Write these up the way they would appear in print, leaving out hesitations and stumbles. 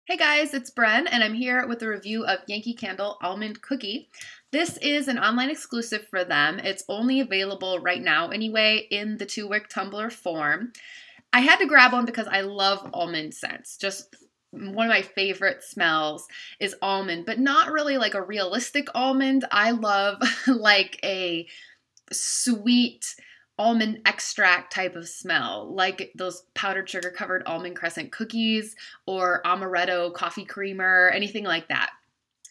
Hey guys, it's Bren, and I'm here with a review of Yankee Candle Almond Cookie. This is an online exclusive for them. It's only available right now anyway in the 2-wick tumbler form. I had to grab one because I love almond scents. Just one of my favorite smells is almond, but not really like a realistic almond. I love like a sweet almond extract type of smell, like those powdered sugar covered almond crescent cookies or amaretto coffee creamer, anything like that.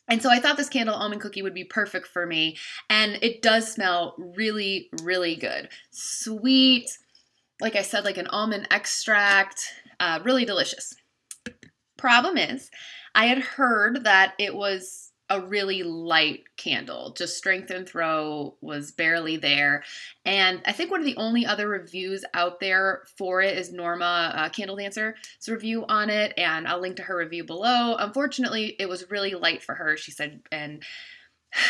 And so I thought this candle almond cookie would be perfect for me, and it does smell really, really good. Sweet, like I said, like an almond extract, really delicious. Problem is, I had heard that it was a really light candle, just strength and throw was barely there. And I think one of the only other reviews out there for it is Norma Candledancer's review on it, and I'll link to her review below. Unfortunately, it was really light for her, she said, and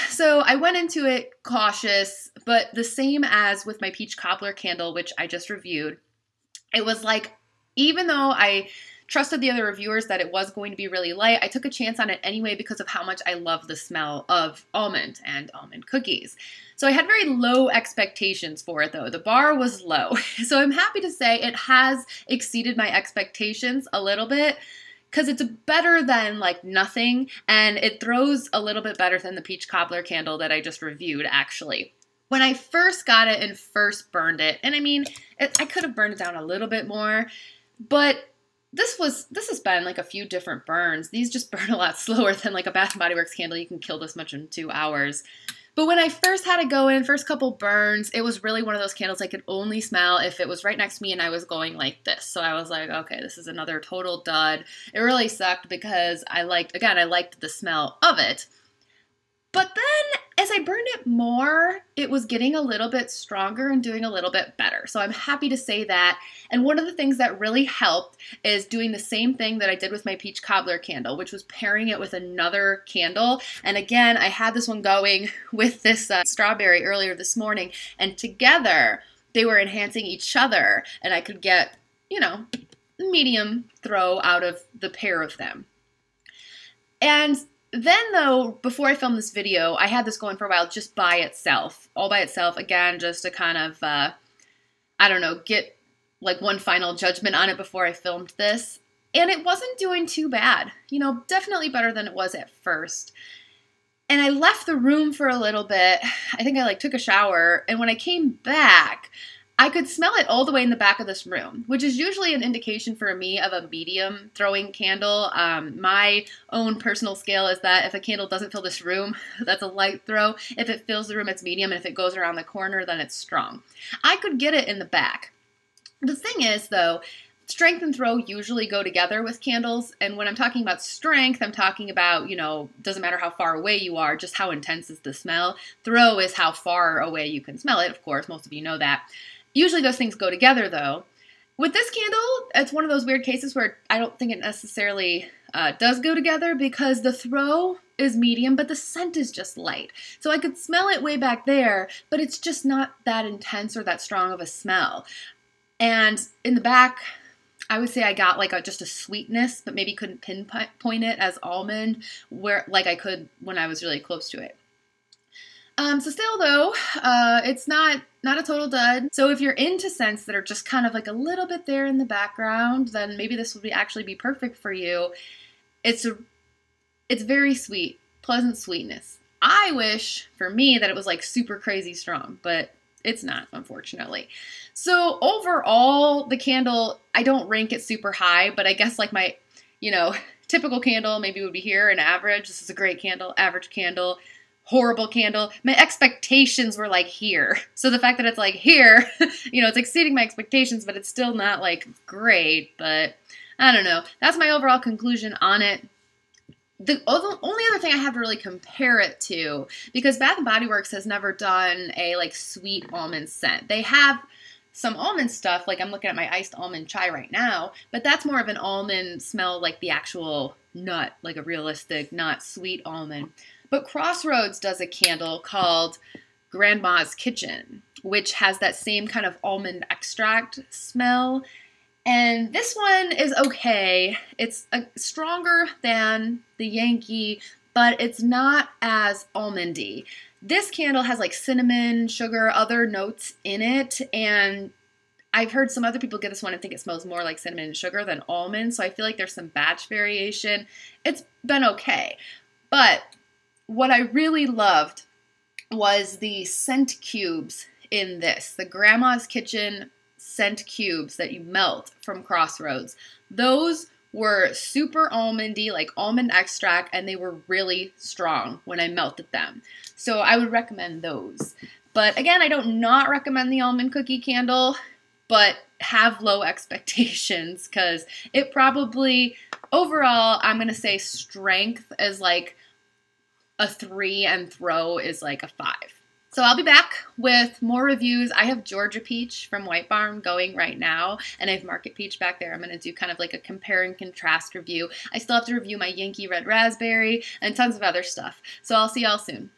so I went into it cautious, but the same as with my peach cobbler candle, which I just reviewed, it was like, even though I trusted the other reviewers that it was going to be really light, I took a chance on it anyway because of how much I love the smell of almond and almond cookies. So I had very low expectations for it though. The bar was low. So I'm happy to say it has exceeded my expectations a little bit because it's better than like nothing, and it throws a little bit better than the peach cobbler candle that I just reviewed actually. When I first got it and first burned it, and I mean, I could have burned it down a little bit more, but this has been like a few different burns. These just burn a lot slower than like a Bath & Body Works candle. You can kill this much in 2 hours. But when I first had it go in, first couple burns, it was really one of those candles I could only smell if it was right next to me and I was going like this. So I was like, okay, this is another total dud. It really sucked because I liked the smell of it. But then as I burned it more, it was getting a little bit stronger and doing a little bit better. So I'm happy to say that. And one of the things that really helped is doing the same thing that I did with my peach cobbler candle, which was pairing it with another candle. And again, I had this one going with this strawberry earlier this morning, and together they were enhancing each other, and I could get, you know, medium throw out of the pair of them. And then though, before I filmed this video, I had this going for a while just by itself, all by itself, again, just to kind of, I don't know, get like one final judgment on it before I filmed this. And it wasn't doing too bad, you know, definitely better than it was at first. And I left the room for a little bit. I think I like took a shower, and when I came back, I could smell it all the way in the back of this room, which is usually an indication for me of a medium throwing candle. My own personal scale is that if a candle doesn't fill this room, that's a light throw. If it fills the room, it's medium, and if it goes around the corner, then it's strong. I could get it in the back. The thing is, though, strength and throw usually go together with candles, and when I'm talking about strength, I'm talking about, you know, doesn't matter how far away you are, just how intense is the smell. Throw is how far away you can smell it, of course, most of you know that. Usually those things go together, though. With this candle, it's one of those weird cases where I don't think it necessarily does go together because the throw is medium, but the scent is just light. So I could smell it way back there, but it's just not that intense or that strong of a smell. And in the back, I would say I got like just a sweetness, but maybe couldn't pinpoint it as almond, where like I could when I was really close to it. So still though, it's not a total dud. So if you're into scents that are just kind of like a little bit there in the background, then maybe this would actually be perfect for you. It's very sweet, pleasant sweetness. I wish for me that it was like super crazy strong, but it's not, unfortunately. So overall, the candle, I don't rank it super high, but I guess like my, you know, typical candle maybe would be here, an average. This is a great candle, average candle. Horrible candle. My expectations were like here. So the fact that it's like here, you know, it's exceeding my expectations, but it's still not like great, but I don't know. That's my overall conclusion on it. The only other thing I have to really compare it to, because Bath & Body Works has never done a like sweet almond scent. They have some almond stuff, like I'm looking at my iced almond chai right now, but that's more of an almond smell, like the actual nut, like a realistic, not sweet almond. But Crossroads does a candle called Grandma's Kitchen, which has that same kind of almond extract smell. And this one is okay. It's stronger than the Yankee, but it's not as almondy. This candle has like cinnamon, sugar, other notes in it, and I've heard some other people get this one and think it smells more like cinnamon and sugar than almond, so I feel like there's some batch variation. It's been okay. But what I really loved was the scent cubes in this, the Grandma's Kitchen scent cubes that you melt from Crossroads. Those were super almondy, like almond extract, and they were really strong when I melted them. So I would recommend those. But again, I don't not recommend the Almond Cookie candle, but have low expectations because it probably, overall, I'm going to say strength is like a 3 and throw is like a 5. So I'll be back with more reviews. I have Georgia Peach from White Barn going right now, and I have Market Peach back there. I'm going to do kind of like a compare and contrast review. I still have to review my Yankee Red Raspberry and tons of other stuff. So I'll see y'all soon.